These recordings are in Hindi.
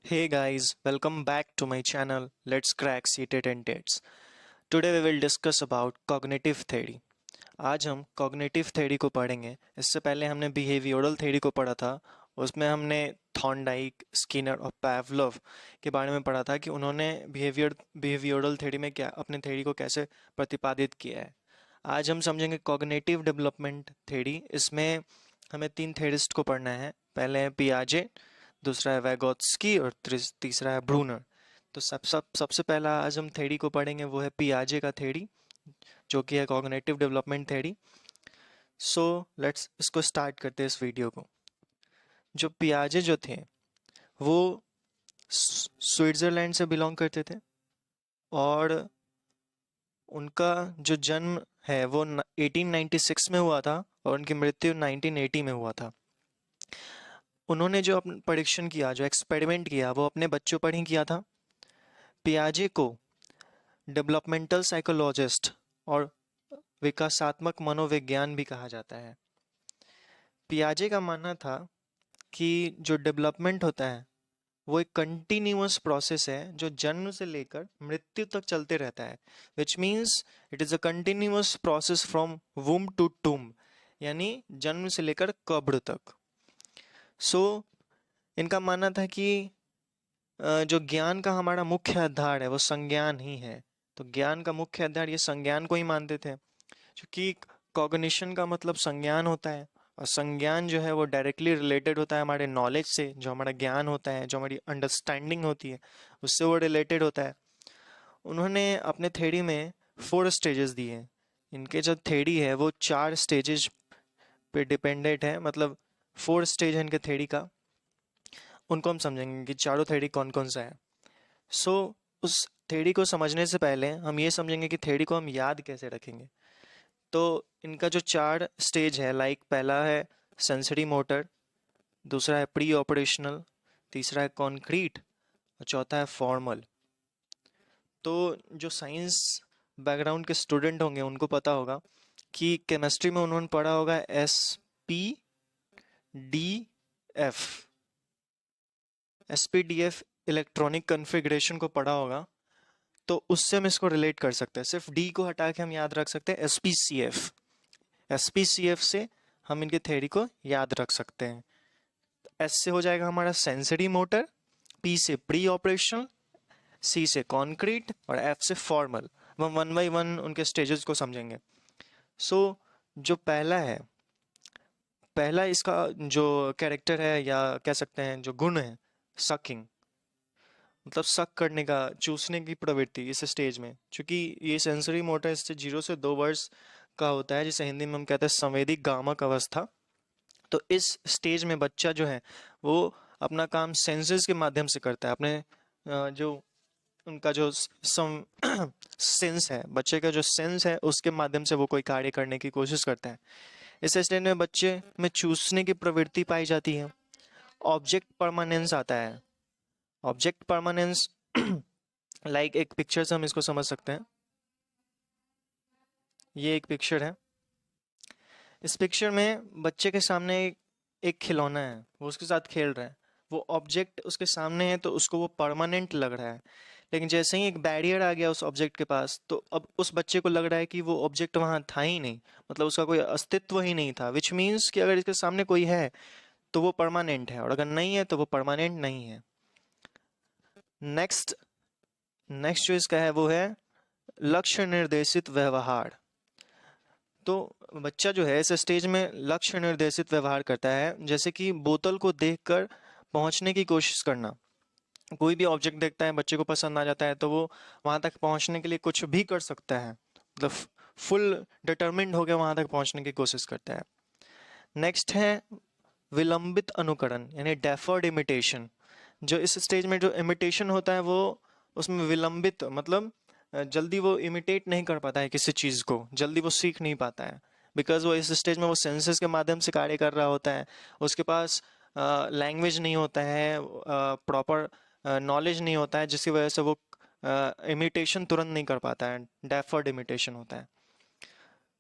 Hey guys, welcome back to my channel. Let's crack seated and dates. Today we will discuss about cognitive theory. आज हम cognitive theory को पढ़ेंगे. इससे पहले हमने behavioral theory को पढ़ा था. उसमें हमने थॉर्नडाइक, स्किनर और पावलोव के बारे में पढ़ा था कि उन्होंने behavioral theory में क्या अपने theory को कैसे प्रतिपादित किया है. आज हम समझेंगे cognitive development theory. इसमें हमें तीन theorist को पढ़ना है. पहले है पियाजे, दूसरा है वैगोत्स्की और तीसरा है ब्रूनर. तो सबसे पहला आज हम थ्योरी को पढ़ेंगे, वो है पियाजे का थ्योरी, जो कि है cognitive development theory. So let's इसको स्टार्ट करते हैं इस वीडियो को. जो पियाजे जो थे वो स्विट्जरलैंड से बिलोंग करते थे और उनका जो जन्म है वो 1896 में हुआ था और उनकी मृत्यु 1980 में हुआ था. उन्होंने जो अपना परीक्षण किया, जो एक्सपेरिमेंट किया, वो अपने बच्चों पर ही किया था. पियाजे को डेवलपमेंटल साइकोलॉजिस्ट और विकासात्मक मनोविज्ञान भी कहा जाता है. पियाजे का मानना था कि जो डेवलपमेंट होता है वो एक कंटिन्यूअस प्रोसेस है जो जन्म से लेकर मृत्यु तक चलते रहता है. Which means it is a continuous process from womb to tomb, यानी जन्म से लेकर कब्र तक. सो इनका मानना था कि जो ज्ञान का हमारा मुख्य आधार है वो संज्ञान ही है. तो ज्ञान का मुख्य आधार ये संज्ञान को ही मानते थे, क्योंकि कॉग्निशन का मतलब संज्ञान होता है और संज्ञान जो है वो डायरेक्टली रिलेटेड होता है हमारे नॉलेज से. जो हमारा ज्ञान होता है, जो हमारी अंडरस्टैंडिंग होती है, उससे वो रिलेटेड होता है. उन्होंने अपने थ्योरी में 4 स्टेजेस दिए हैं. इनके जो थ्योरी है वो 4 स्टेजेस पे डिपेंडेंट है, मतलब 4 स्टेज है इनके थ्योरी का. उनको हम समझेंगे कि चारों थ्योरी कौन कौन सा है. सो उस थ्योरी को समझने से पहले हम ये समझेंगे कि थ्योरी को हम याद कैसे रखेंगे. तो इनका जो 4 स्टेज है, लाइक पहला है सेंसरी मोटर, दूसरा है प्री ऑपरेशनल, तीसरा है कॉन्क्रीट और चौथा है फॉर्मल. तो जो साइंस बैकग्राउंड के स्टूडेंट होंगे उनको पता होगा कि केमिस्ट्री में उन्होंने पढ़ा होगा SPDF. SPDF इलेक्ट्रॉनिक कन्फिग्रेशन को पढ़ा होगा, तो उससे हम इसको रिलेट कर सकते हैं. सिर्फ डी को हटा के हम याद रख सकते हैं SPCF. SPCF से हम इनके थ्योरी को याद रख सकते हैं. एस से हो जाएगा हमारा सेंसरी मोटर, पी से प्री ऑपरेशनल, सी से कॉन्क्रीट और एफ से फॉर्मल. हम वन बाई वन उनके स्टेजेस को समझेंगे. सो जो पहला है, पहला इसका जो कैरेक्टर है या कह सकते हैं जो गुण है, सकिंग, मतलब सक करने का, चूसने की प्रवृत्ति इस स्टेज में. क्योंकि ये सेंसरी मोटर इससे 0 से 2 वर्ष का होता है, जिसे हिंदी में हम कहते हैं संवेदी गामक अवस्था. तो इस स्टेज में बच्चा जो है वो अपना काम सेंसेस के माध्यम से करता है. अपने जो उनका जो सेंस है, बच्चे का जो सेंस है उसके माध्यम से वो कोई कार्य करने की कोशिश करता है. इस स्टेज में बच्चे में चूसने की प्रवृत्ति पाई जाती है. ऑब्जेक्ट परमानेंस आता है. ऑब्जेक्ट परमानेंस लाइक एक पिक्चर से हम इसको समझ सकते हैं. ये एक पिक्चर है. इस पिक्चर में बच्चे के सामने एक खिलौना है, वो उसके साथ खेल रहा है. वो ऑब्जेक्ट उसके सामने है तो उसको वो परमानेंट लग रहा है. लेकिन जैसे ही एक बैरियर आ गया उस ऑब्जेक्ट के पास, तो अब उस बच्चे को लग रहा है कि वो ऑब्जेक्ट वहां था ही नहीं, मतलब उसका कोई अस्तित्व ही नहीं था. विच मीन्स कि अगर इसके सामने कोई है तो वो परमानेंट है और अगर नहीं है तो वो परमानेंट नहीं है. नेक्स्ट नेक्स्ट जो इसका है वो है लक्ष्य निर्देशित व्यवहार. तो बच्चा जो है इस स्टेज में लक्ष्य निर्देशित व्यवहार करता है, जैसे कि बोतल को देखकर पहुंचने की कोशिश करना. कोई भी ऑब्जेक्ट देखता है, बच्चे को पसंद आ जाता है, तो वो वहां तक पहुंचने के लिए कुछ भी कर सकता है, मतलब फुल डिटरमिन्ड होकर वहां तक पहुंचने की कोशिश करता है. नेक्स्ट है विलंबित अनुकरण, यानी डेफर्ड इमिटेशन. जो इस स्टेज में जो इमिटेशन होता है वो उसमें विलंबित, मतलब जल्दी वो इमिटेट नहीं कर पाता है किसी चीज़ को, जल्दी वो सीख नहीं पाता है. बिकॉज वो इस स्टेज में वो सेंसेस के माध्यम से कार्य कर रहा होता है. उसके पास लैंग्वेज नहीं होता है, प्रॉपर नॉलेज नहीं होता है, जिसकी वजह से वो इमिटेशन तुरंत नहीं कर पाता है. डेफर्ड इमिटेशन होता है.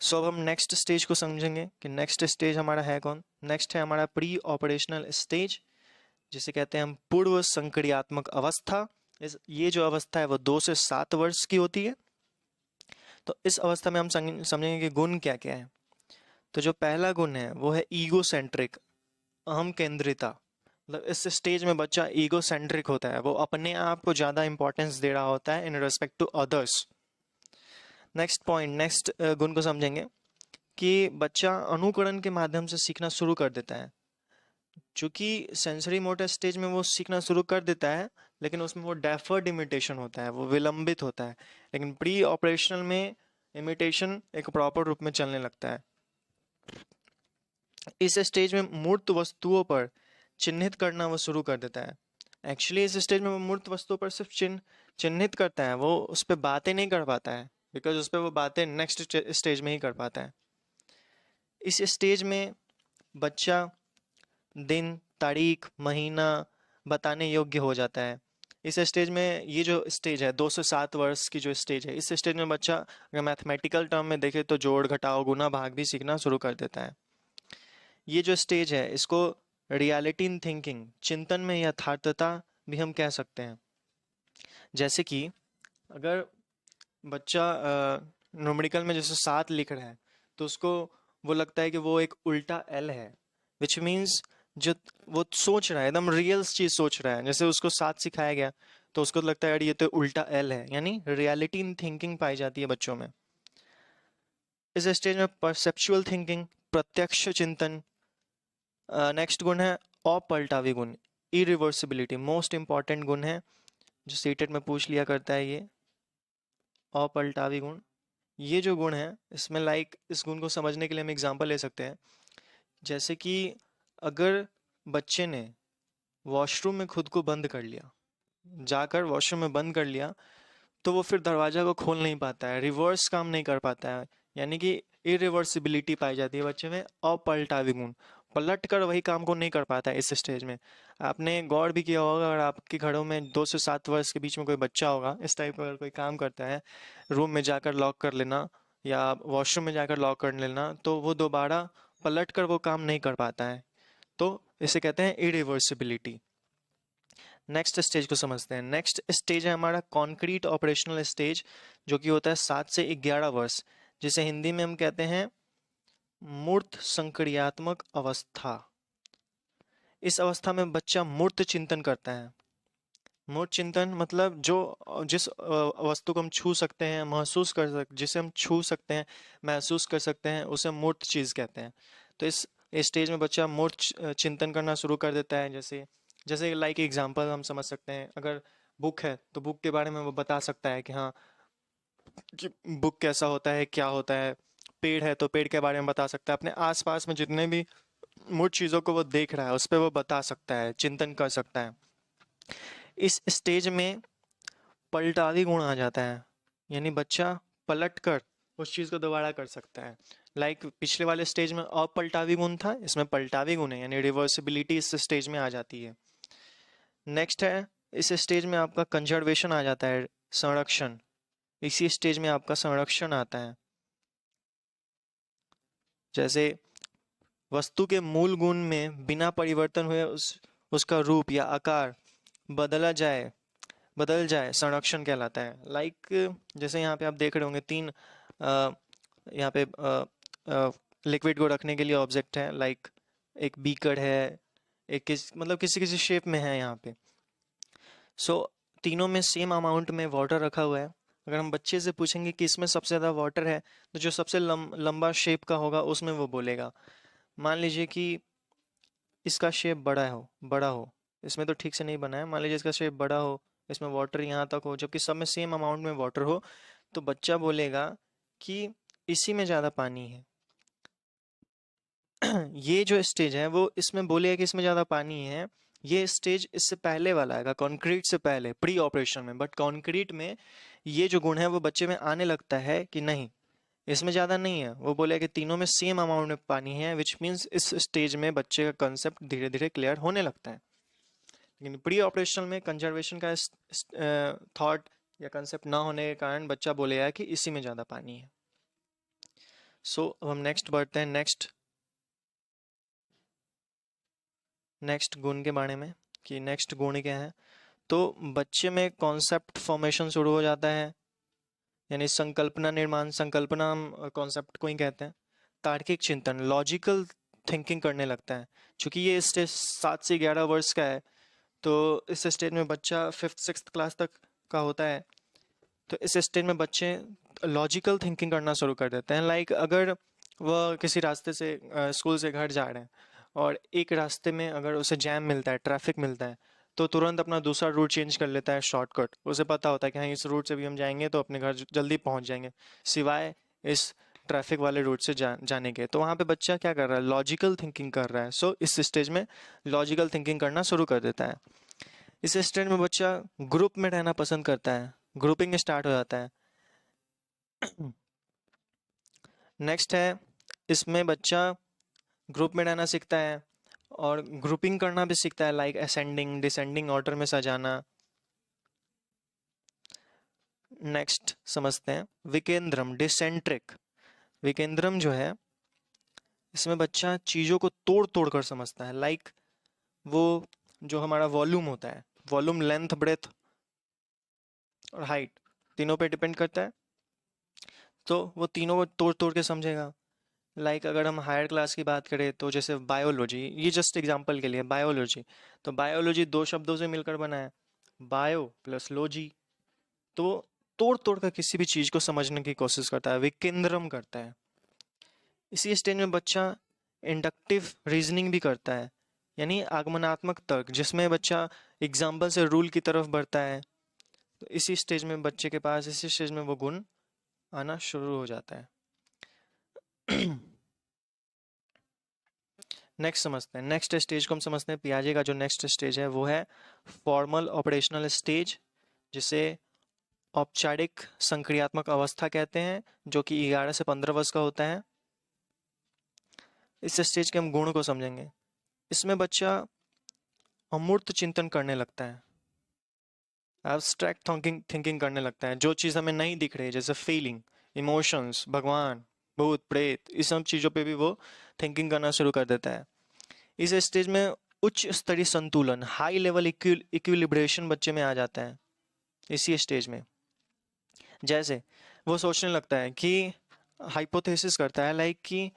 सो अब हम नेक्स्ट स्टेज को समझेंगे कि नेक्स्ट स्टेज हमारा है कौन. नेक्स्ट है हमारा प्री ऑपरेशनल स्टेज. जिसे कहते हैं हम पूर्व संक्रियात्मक अवस्था। ये जो अवस्था है वो 2 से 7 वर्ष की होती है। तो इस अवस्था में हम समझेंगे कि गुण क्या क्या है। तो जो पहला गुण है वो है ईगो सेंट्रिक, अहम केंद्रिता। मतलब इस स्टेज में बच्चा ईगो सेंट्रिक होता है, वो अपने आप को ज़्यादा इंपॉर्टेंस दे रहा होता है in respect to others. Next गुण को समझेंगे कि बच्चा अनुकरण के माध्यम से सीखना शुरू कर देता है। चूंकि सेंसरी मोटर स्टेज में वो सीखना शुरू कर देता है, लेकिन उसमें वो डेफर्ड इमिटेशन होता है, वो विलंबित होता है। लेकिन प्री ऑपरेशनल में इमिटेशन एक प्रॉपर रूप में चलने लगता है। इस स्टेज में मूर्त वस्तुओं पर चिन्हित करना वो शुरू कर देता है। एक्चुअली इस स्टेज में वो मूर्त वस्तुओं पर सिर्फ चिन्हित करता है, वो उस पर बातें नहीं कर पाता है, बिकॉज उस पर वो बातें नेक्स्ट स्टेज में ही कर पाता है। इस स्टेज में बच्चा दिन, तारीख, महीना बताने योग्य हो जाता है। इस स्टेज में, ये जो स्टेज है 2 से 7 वर्ष की जो स्टेज है, इस स्टेज में बच्चा अगर मैथमेटिकल टर्म में देखे तो जोड़, घटाव, गुना, भाग भी सीखना शुरू कर देता है। ये जो स्टेज है इसको रियलिटी इन थिंकिंग, चिंतन में यथार्थता भी हम कह सकते हैं। जैसे कि अगर बच्चा न्यूमेरिकल में जैसे 7 लिख रहा है, तो उसको वो लगता है कि वो एक उल्टा एल है, विच मीन्स जो वो सोच रहा है एकदम रियल चीज सोच रहा है। जैसे उसको 7 सिखाया गया तो उसको लगता है यार ये तो उल्टा एल है, यानी रियलिटी इन थिंकिंग पाई जाती है बच्चों में। इस स्टेज में परसेप्चुअल थिंकिंग, प्रत्यक्ष चिंतन। नेक्स्ट गुण है अपलटावी गुण, इरिवर्सिबिलिटी, मोस्ट इंपॉर्टेंट गुण है जो सीटेट में पूछ लिया करता है। ये अपलटावी गुण, ये जो गुण है इसमें इस गुण को समझने के लिए हम एग्जांपल ले सकते हैं। जैसे कि अगर बच्चे ने वॉशरूम में खुद को बंद कर लिया, जाकर वॉशरूम में बंद कर लिया, तो वो फिर दरवाजा को खोल नहीं पाता है, रिवर्स काम नहीं कर पाता है, यानी कि इरिवर्सिबिलिटी पाई जाती है बच्चे में। अपलटावी गुण, पलट कर वही काम को नहीं कर पाता है इस स्टेज में। आपने गौर भी किया होगा, अगर आपके घरों में 2 से 7 वर्ष के बीच में कोई बच्चा होगा, इस टाइप का अगर कोई काम करता है, रूम में जाकर लॉक कर लेना या वॉशरूम में जाकर लॉक कर लेना, तो वो दोबारा पलट कर वो काम नहीं कर पाता है। तो इसे कहते हैं इरिवर्सिबिलिटी। नेक्स्ट स्टेज को समझते हैं। नेक्स्ट स्टेज है हमारा कॉन्क्रीट ऑपरेशनल स्टेज, जो कि होता है 7 से 11 वर्ष, जिसे हिंदी में हम कहते हैं मूर्त संक्रियात्मक अवस्था। इस अवस्था में बच्चा मूर्त चिंतन करता है। मूर्त चिंतन मतलब जो जिस वस्तु को हम छू सकते हैं, महसूस कर सकते, जिसे हम छू सकते हैं, महसूस कर सकते हैं, उसे मूर्त चीज कहते हैं। तो इस स्टेज में बच्चा मूर्त चिंतन करना शुरू कर देता है। जैसे जैसे लाइक एग्जांपल हम समझ सकते हैं, अगर बुक है तो बुक के बारे में वो बता सकता है कि हाँ, कि बुक कैसा होता है, क्या होता है। पेड़ है तो पेड़ के बारे में बता सकता है। अपने आसपास में जितने भी मूर्त चीजों को वो देख रहा है उस पर वो बता सकता है, चिंतन कर सकता है। इस स्टेज में पलटावी गुण आ जाता है, यानी बच्चा पलट कर उस चीज को दोबारा कर सकता है। पिछले वाले स्टेज में अपलटावी गुण था, इसमें पलटावी गुण है, यानी रिवर्सिबिलिटी इस स्टेज में आ जाती है। नेक्स्ट है, इस स्टेज में आपका कंजर्वेशन आ जाता है, संरक्षण। इसी स्टेज में आपका संरक्षण आता है। जैसे वस्तु के मूल गुण में बिना परिवर्तन हुए उसका रूप या आकार बदल जाए, संरक्षण कहलाता है। जैसे यहाँ पे आप देख रहे होंगे 3 यहाँ पे लिक्विड को रखने के लिए ऑब्जेक्ट है, एक बीकर है, एक मतलब किसी किसी शेप में है यहाँ पे। सो तीनों में सेम अमाउंट में वाटर रखा हुआ है। अगर हम बच्चे से पूछेंगे कि इसमें सबसे ज़्यादा वाटर है, तो जो सबसे लंबा शेप का होगा उसमें वो बोलेगा। मान लीजिए कि इसका शेप बड़ा हो, इसमें तो ठीक से नहीं बना है, मान लीजिए इसका शेप बड़ा हो, इसमें वाटर यहाँ तक हो, जबकि सब में सेम अमाउंट में वाटर हो, तो बच्चा बोलेगा कि इसी में ज़्यादा पानी है। ये जो स्टेज है वो इसमें बोलेगा कि इसमें ज़्यादा पानी है। ये स्टेज इससे पहले वाला है, कॉन्क्रीट से पहले, प्री ऑपरेशन में। बट कॉन्क्रीट में ये जो गुण है वो बच्चे में आने लगता है कि नहीं, इसमें ज़्यादा नहीं है। वो बोले कि तीनों में सेम अमाउंट में पानी है, विच मीन्स इस स्टेज में बच्चे का कंसेप्ट धीरे धीरे क्लियर होने लगता है। लेकिन प्री ऑपरेशनल में कंजर्वेशन का थॉट या कंसेप्ट ना होने के कारण बच्चा बोलेगा कि इसी में ज़्यादा पानी है। अब हम नेक्स्ट बढ़ते हैं, नेक्स्ट गुण के बारे में। कि नेक्स्ट गुण क्या है। तो बच्चे में कॉन्सेप्ट फॉर्मेशन शुरू हो जाता है, यानी संकल्पना निर्माण, संकल्पना हम कॉन्सेप्ट को ही कहते हैं। तार्किक चिंतन, लॉजिकल थिंकिंग करने लगता है। क्योंकि ये स्टेज 7 से 11 वर्ष का है, तो इस स्टेज में बच्चा 5th-6th क्लास तक का होता है। तो इस स्टेज में बच्चे लॉजिकल थिंकिंग करना शुरू कर देते हैं। लाइक अगर वह किसी रास्ते से स्कूल से घर जा रहे हैं और एक रास्ते में अगर उसे जैम मिलता है, ट्रैफिक मिलता है, तो तुरंत अपना दूसरा रूट चेंज कर लेता है, शॉर्टकट। उसे पता होता है कि हाँ, इस रूट से भी हम जाएंगे तो अपने घर जल्दी पहुंच जाएंगे, सिवाय इस ट्रैफिक वाले रूट से जाने के। तो वहाँ पे बच्चा क्या कर रहा है, लॉजिकल थिंकिंग कर रहा है। सो इस स्टेज में लॉजिकल थिंकिंग करना शुरू कर देता है। इस स्टेज में बच्चा ग्रुप में रहना पसंद करता है, ग्रुपिंग स्टार्ट हो जाता है। नेक्स्ट है, इसमें बच्चा ग्रुप में रहना सीखता है और ग्रुपिंग करना भी सीखता है, लाइक असेंडिंग डिसेंडिंग ऑर्डर में सजाना। नेक्स्ट समझते हैं विकेंद्रम, डिसेंट्रिक। विकेंद्रम जो है, इसमें बच्चा चीज़ों को तोड़ तोड़ कर समझता है। लाइक वो जो हमारा वॉल्यूम होता है, वॉल्यूम लेंथ, ब्रेथ और हाइट, तीनों पे डिपेंड करता है। तो वो तीनों को तोड़ तोड़ के समझेगा। लाइक अगर हम हायर क्लास की बात करें तो जैसे बायोलॉजी, ये जस्ट एग्जांपल के लिए बायोलॉजी, तो बायोलॉजी 2 शब्दों से मिलकर बना है, बायो प्लस लॉजी। तो तोड़ तोड़ कर किसी भी चीज को समझने की कोशिश करता है, विकेंद्रम करता है। इसी स्टेज में बच्चा इंडक्टिव रीजनिंग भी करता है, यानी आगमनात्मक तर्क, जिसमें बच्चा एग्जाम्पल से रूल की तरफ बढ़ता है। तो इसी स्टेज में बच्चे के पास, इसी स्टेज में वो गुण आना शुरू हो जाता है। नेक्स्ट समझते हैं, नेक्स्ट स्टेज को हम समझते हैं। पियाजे का जो नेक्स्ट स्टेज है वो है फॉर्मल ऑपरेशनल स्टेज, जिसे औपचारिक संक्रियात्मक अवस्था कहते हैं, जो कि 11 से 15 वर्ष का होता है। इस स्टेज के हम गुण को समझेंगे। इसमें बच्चा अमूर्त चिंतन करने लगता है, एब्स्ट्रैक्ट थिंकिंग करने लगता है। जो चीज़ हमें नहीं दिख रही है, जैसे फीलिंग, इमोशंस, भगवान, भूत प्रेत, इस सब चीज़ों पे भी वो थिंकिंग करना शुरू कर देता है। इस स्टेज में उच्च स्तरीय संतुलन, हाई लेवल इक्विलिब्रेशन बच्चे में आ जाता है इसी स्टेज में। जैसे वो सोचने लगता है कि, हाइपोथेसिस करता है, लाइक कि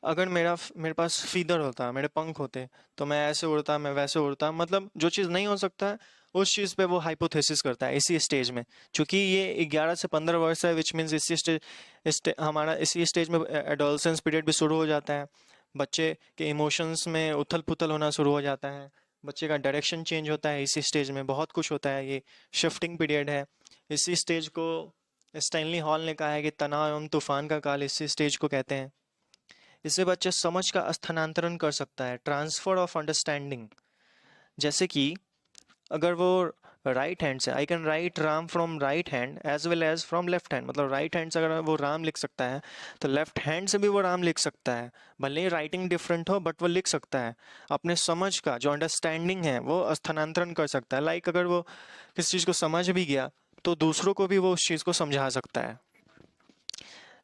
अगर मेरे पास फीदर होता, मेरे पंख होते, तो मैं ऐसे उड़ता, मैं वैसे उड़ता। मतलब जो चीज़ नहीं हो सकता है, उस चीज़ पे वो हाइपोथेसिस करता है इसी स्टेज में। क्योंकि ये 11 से 15 वर्ष है, विच मीन्स हमारा इसी स्टेज में एडोलसेंस पीरियड भी शुरू हो जाता है। बच्चे के इमोशंस में उथल पुथल होना शुरू हो जाता है, बच्चे का डायरेक्शन चेंज होता है इसी स्टेज में, बहुत कुछ होता है। ये शिफ्टिंग पीरियड है। इसी स्टेज को स्टैनली हॉल ने कहा है कि तनाव एवं तूफान का काल इसी स्टेज को कहते हैं। इससे बच्चा समझ का स्थानांतरण कर सकता है, ट्रांसफर ऑफ अंडरस्टैंडिंग। जैसे कि अगर वो राइट हैंड से, I can write Ram from right hand as well as from left hand, मतलब राइट हैंड से अगर वो राम लिख सकता है, तो लेफ्ट हैंड से भी वो राम लिख सकता है। भले ही राइटिंग डिफरेंट हो, बट वो लिख सकता है। अपने समझ का जो अंडरस्टैंडिंग है वो स्थानांतरण कर सकता है। लाइक अगर वो किसी चीज़ को समझ भी गया, तो दूसरों को भी वो उस चीज़ को समझा सकता है।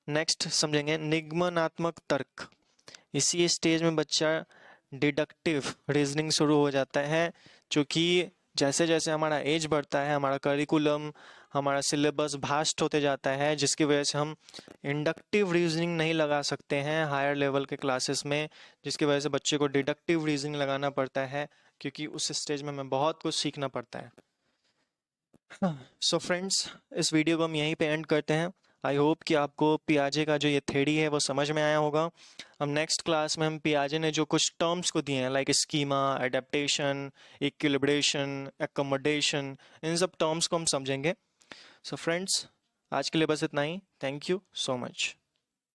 नेक्स्ट समझेंगे निगमनात्मक तर्क। इसी स्टेज में बच्चा डिडक्टिव रीजनिंग शुरू हो जाता है। क्योंकि जैसे जैसे हमारा एज बढ़ता है, हमारा करिकुलम, हमारा सिलेबस भास्ट होते जाता है, जिसकी वजह से हम इंडक्टिव रीजनिंग नहीं लगा सकते हैं हायर लेवल के क्लासेस में, जिसकी वजह से बच्चे को डिडक्टिव रीजनिंग लगाना पड़ता है, क्योंकि उस स्टेज में हमें बहुत कुछ सीखना पड़ता है। सो फ्रेंड्स, इस वीडियो को हम यहीं पे एंड करते हैं। आई होप कि आपको पियाजे का जो ये थ्योरी है वो समझ में आया होगा। हम नेक्स्ट क्लास में हम पियाजे ने जो कुछ टर्म्स को दिए हैं, like schema, adaptation, equilibration, accommodation, इन सब टर्म्स को हम समझेंगे। सो फ्रेंड्स, आज के लिए बस इतना ही। Thank you so much.